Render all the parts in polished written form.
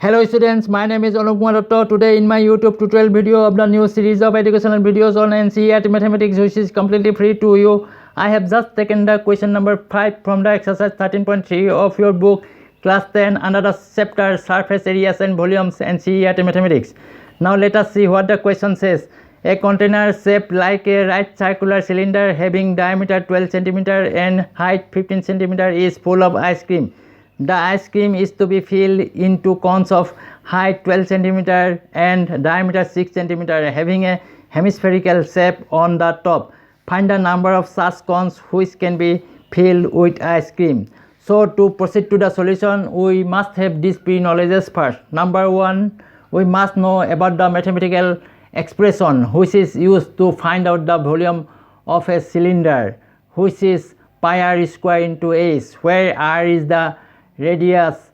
Hello students, my name is Anup Kumar Dutta. Today in my YouTube tutorial video of the new series of educational videos on NCERT Mathematics, which is completely free to you, I have just taken the question number 5 from the exercise 13.3 of your book class 10 under the chapter surface areas and volumes NCERT Mathematics. Now let us see what the question says. A container shaped like a right circular cylinder having diameter 12 cm and height 15 cm is full of ice cream. The ice cream is to be filled into cones of height 12 cm and diameter 6 cm having a hemispherical shape on the top. Find the number of such cones which can be filled with ice cream. So to proceed to the solution, we must have these pre-knowledges first. Number 1, we must know about the mathematical expression which is used to find out the volume of a cylinder, which is pi r square into h, where r is the radius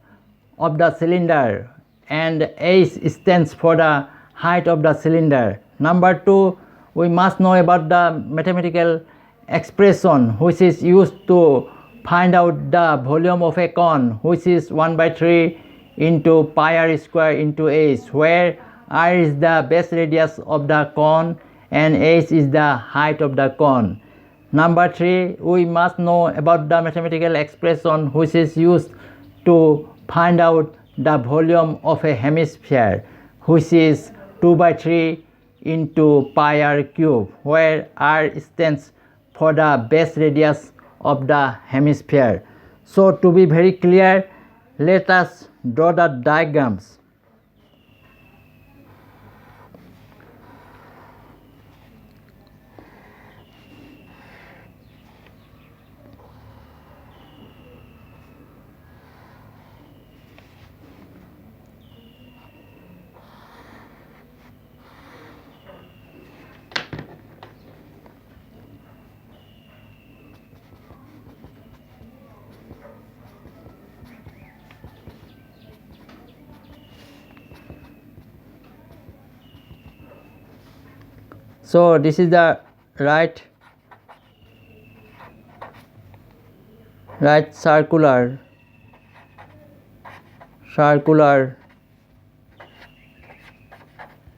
of the cylinder and h stands for the height of the cylinder. Number 2, we must know about the mathematical expression which is used to find out the volume of a cone, which is 1/3 into pi r square into h, where r is the base radius of the cone and h is the height of the cone. Number 3, we must know about the mathematical expression which is used to find out the volume of a hemisphere, which is 2/3 into pi r cube, where r stands for the base radius of the hemisphere. So to be very clear, let us draw the diagrams. So this is the right circular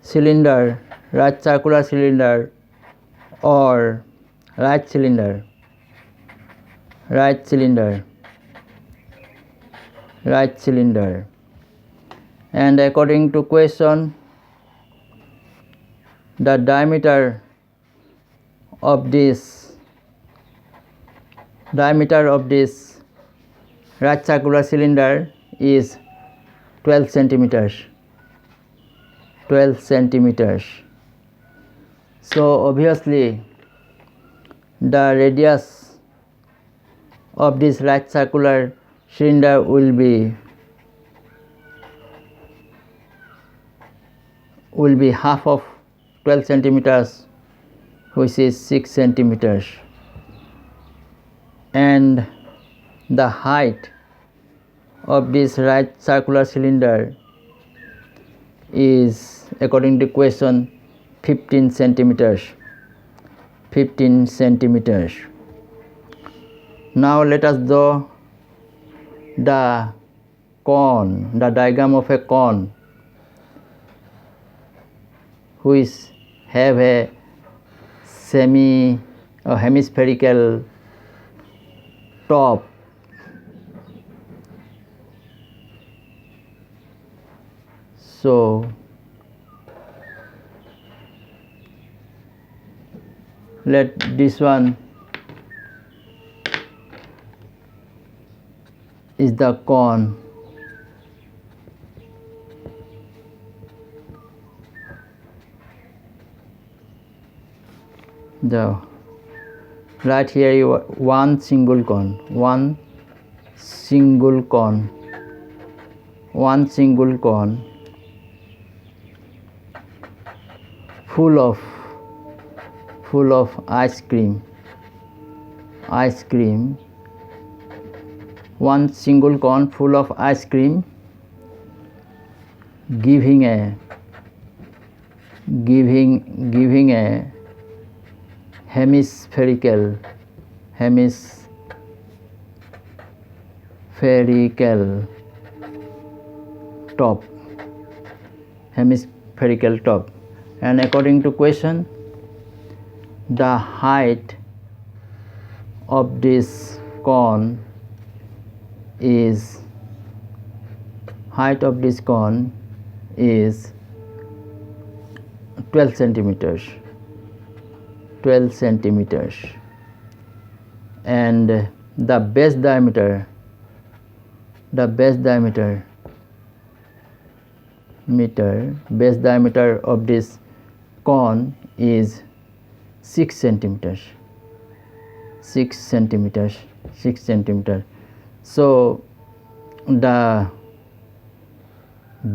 cylinder, right circular cylinder or right cylinder, and according to question, the diameter of this right circular cylinder is 12 centimeters. So obviously the radius of this right circular cylinder will be half of 12 centimeters, which is 6 centimeters, and the height of this right circular cylinder is, according to question, 15 centimeters. Now let us draw the cone, the diagram of a cone which have a hemispherical top. So let this one is the cone. Right here you one single cone full of ice cream. One single cone full of ice cream, giving a hemispherical top. hemispherical top. And according to question, the height of this cone is 12 centimeters. And the base diameter of this cone is 6 centimeters. So the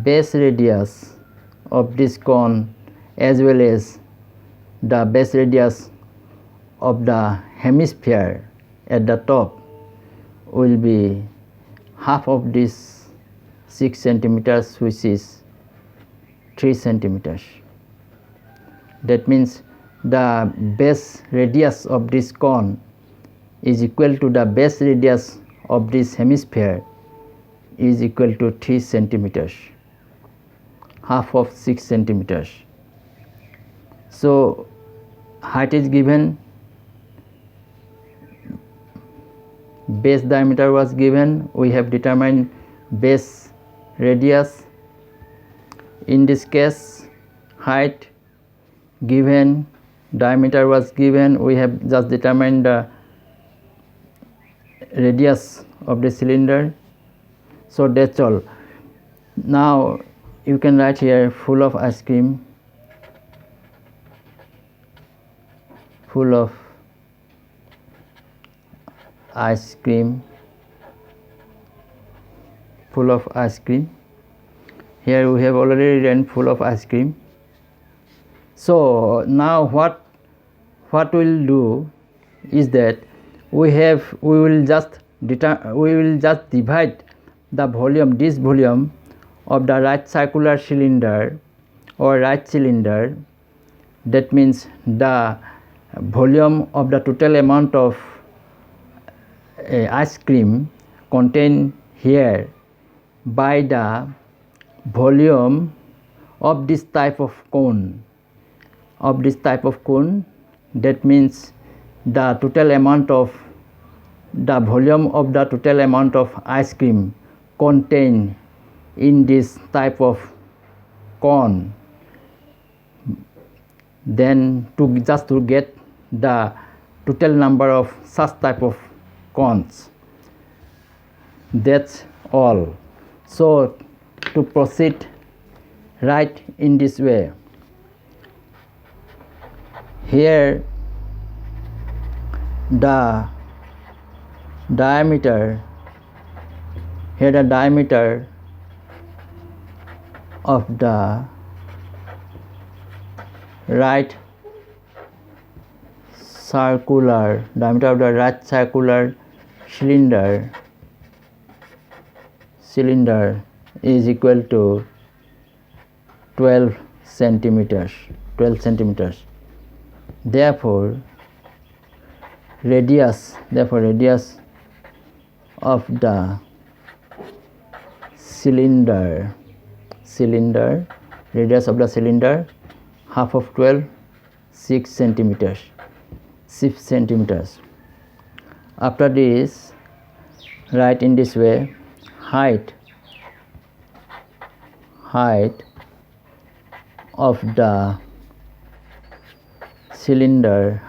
base radius of this cone as well as the base radius of the hemisphere at the top will be half of this 6 centimeters, which is 3 centimeters. That means the base radius of this cone is equal to the base radius of this hemisphere is equal to 3 centimeters, half of 6 centimeters. So height is given, base diameter was given, we have determined base radius. In this case, height given, diameter was given, we have just determined the radius of the cylinder. So that's all. Now you can write here full of ice cream, Here we have already written full of ice cream. So now what we'll do is that we will just divide the volume, this volume of the right circular cylinder or right cylinder. That means the volume of the total amount of ice cream contained here by the volume of this type of cone. That means the total amount of the volume of the total amount of ice cream contained in this type of cone. Then to get the total number of such type of cones. That's all. So to proceed, write in this way. Here the diameter of the right circular cylinder is equal to 12 centimeters. Therefore radius of the cylinder, half of 12, 6 centimeters. After this, write in this way: height of the cylinder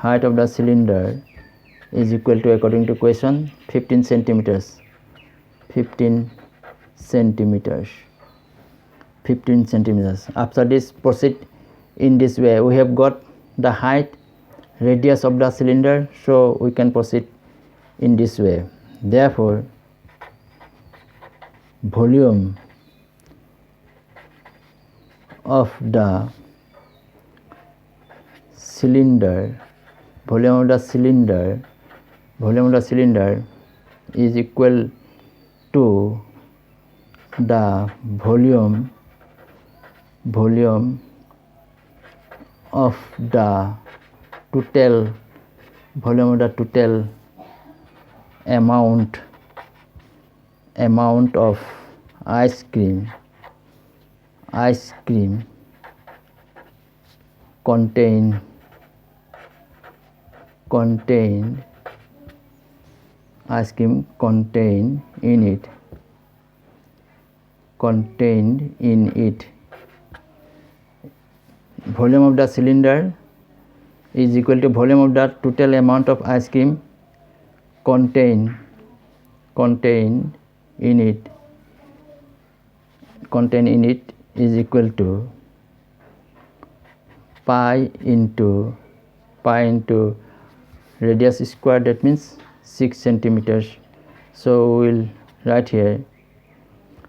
is equal to, according to question, 15 centimeters. After this, proceed in this way. We have got the height, radius of the cylinder, so we can proceed in this way. Therefore volume of the cylinder is equal to the volume of the total amount of ice cream ice cream contained ice cream contained in it volume of the cylinder is equal to volume of the total amount of ice cream contained in it is equal to pi into radius square, that means 6 centimeters. So we will write here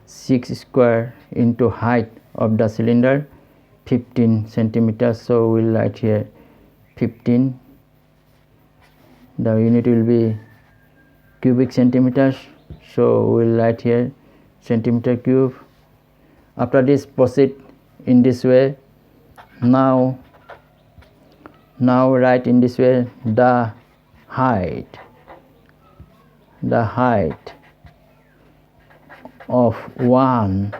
6 square into height of the cylinder 15 centimeters. So we will write here 15. The unit will be cubic centimeters. So we will write here centimeter cube. After this, proceed in this way. Now write in this way the height of one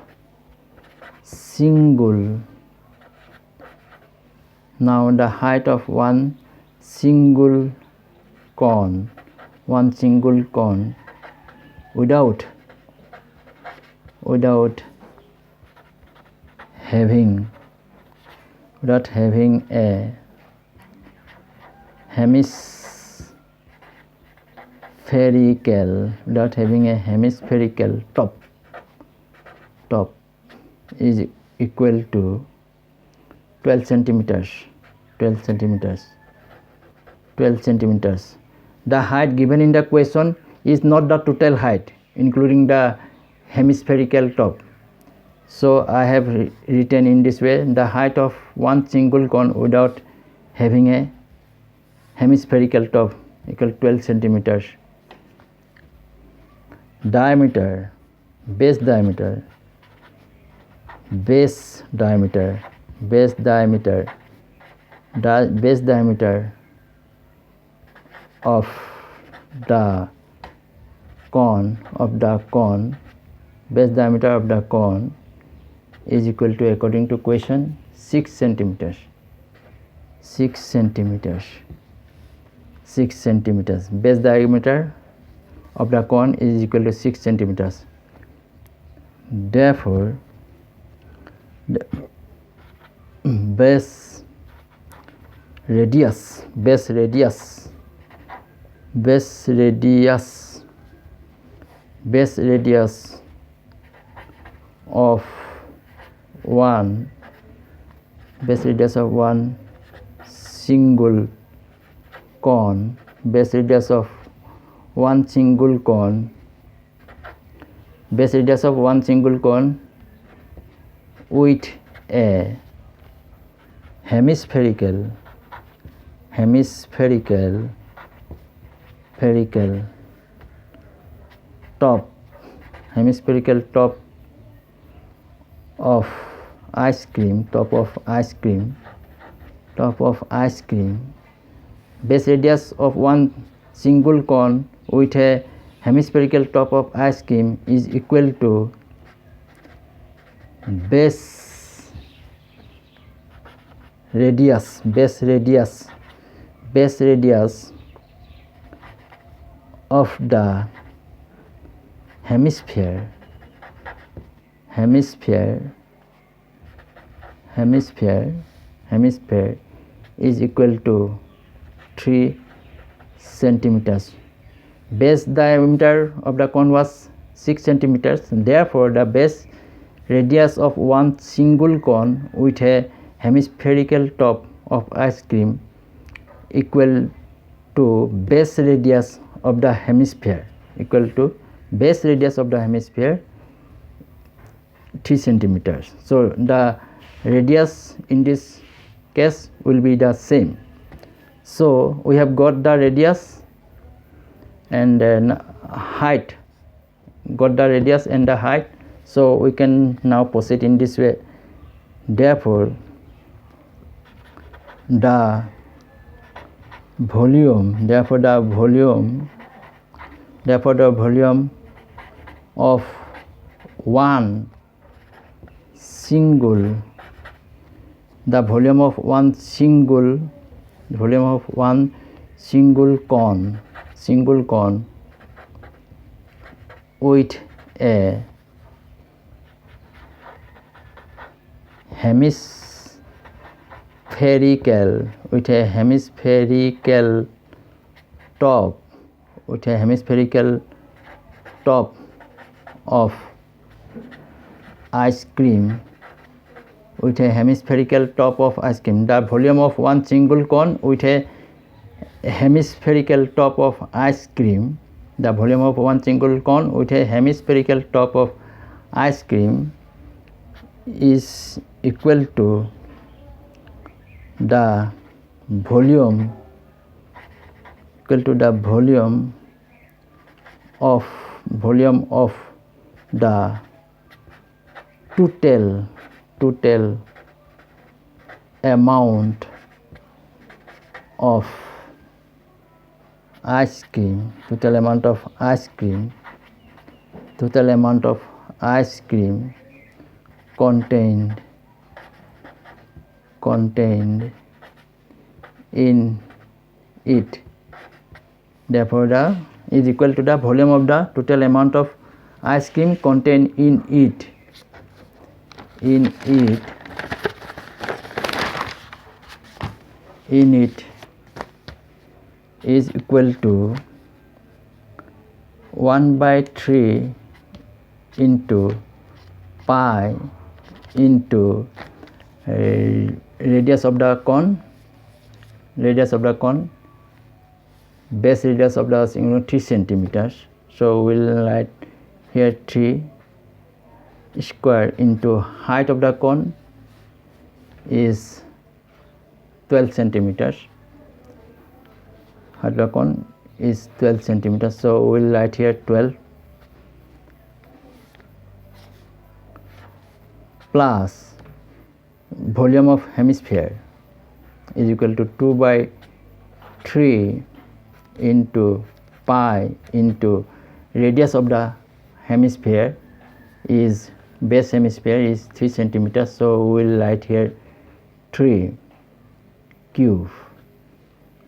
single cone without having a hemispherical top is equal to 12 centimeters. The height given in the question is not the total height including the hemispherical top. So I have written in this way the height of one single cone without having a hemispherical top equal 12 centimeters. Diameter, base diameter of the cone is equal to, according to question, 6 centimeters. Base diameter of the cone is equal to 6 centimeters. Therefore, the base radius of one single cone with a hemispherical top of ice cream, base radius of one single cone with a hemispherical top of ice cream is equal to base radius of the hemisphere is equal to 3 centimeters. Base diameter of the cone was 6 centimeters. Therefore, the base radius of one single cone with a hemispherical top of ice cream equal to base radius of the hemisphere 3 centimeters. So the radius in this case will be the same. So we have got the radius and height. So we can now proceed in this way. Therefore, the volume of one volume of one single cone with a hemispherical top of ice cream. The volume of one single cone with a hemispherical top of ice cream. The volume of one single cone with a hemispherical top of ice cream is equal to the volume of the total amount of ice cream contained in it. Therefore, the is equal to the volume of the total amount of ice cream contained in it. Is equal to 1/3 into pi into radius of the cone, base radius of the 3 centimeters. So we'll write here 3 square into height of the cone is 12 centimeters. Height of the cone is 12 centimeters. So we'll write here 12 plus volume of hemisphere is equal to 2/3 into pi into radius of the hemisphere is base hemisphere is 3 centimeters. So we'll write here 3 cube,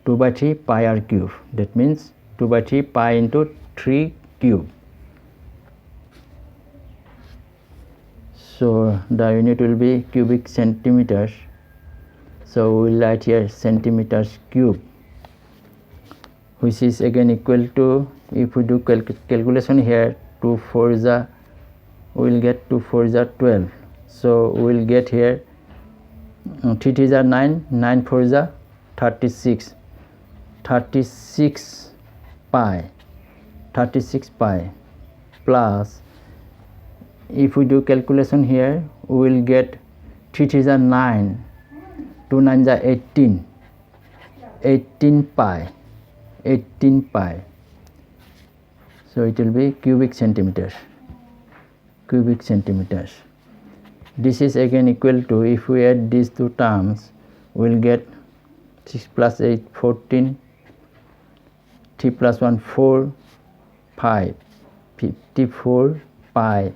2/3 pi r cube. That means 2/3 pi into 3 cube. So the unit will be cubic centimeters. So we'll write here centimeters cube, which is again equal to, if we do calculation here, 2 4 is a, we'll get 2 4 is a 12. So we'll get here 3 3 is a 9, 9 4 is a 36 pi plus, if we do calculation here, we will get 3 3 is a 9, 2 9 is a 18 pi. So it will be cubic centimeters. This is again equal to, if we add these two terms, we will get 6 plus 8 14, 3 plus 1 4, 5, 54 pi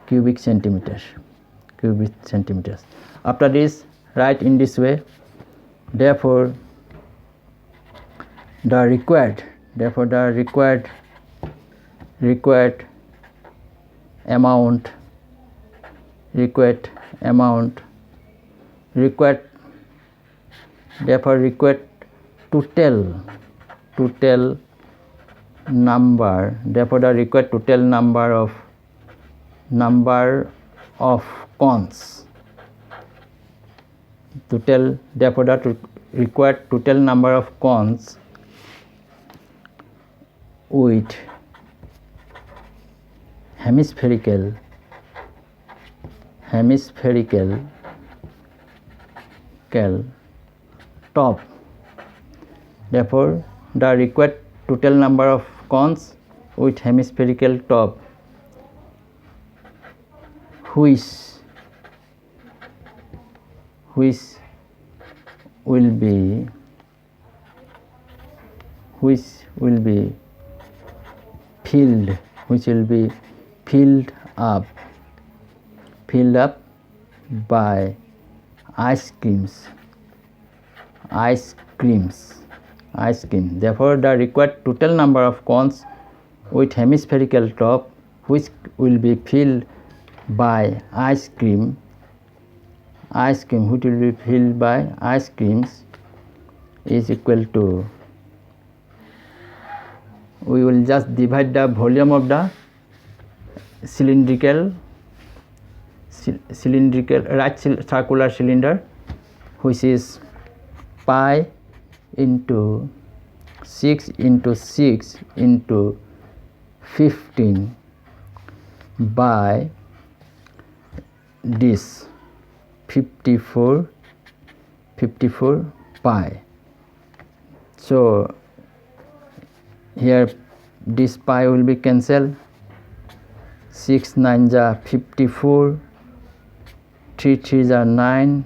cubic centimeters. After this, write in this way. Therefore the required amount total number, therefore the required total number of cones, therefore the required total number of cones with hemispherical top. Therefore the required total number of cones with hemispherical top, which will be filled up by ice cream. Therefore, the required total number of cones with hemispherical top which will be filled by ice cream which will be filled by ice creams is equal to, we will just divide the volume of the cylindrical right circular cylinder, which is pi into 6 into 6 into 15 by this 54 pi. So here this pi will be cancelled. 6 9 ja 54, 3 3 ja 9,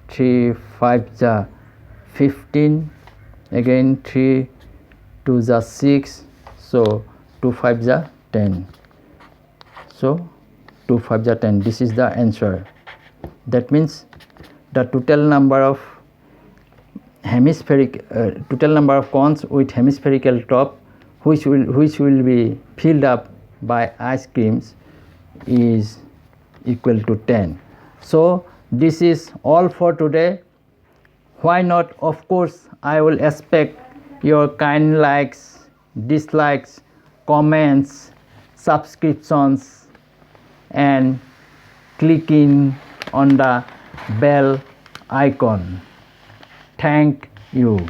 3 5 ja 15, again 3 2 ja 6, so 2 5 ja 10. So 2 5 ja 10. This is the answer. That means the total number of cones with hemispherical top which will be filled up by ice creams is equal to 10. So this is all for today. Why not? Of course, I will expect your kind likes, dislikes, comments, subscriptions, and clicking on the bell icon. Thank you.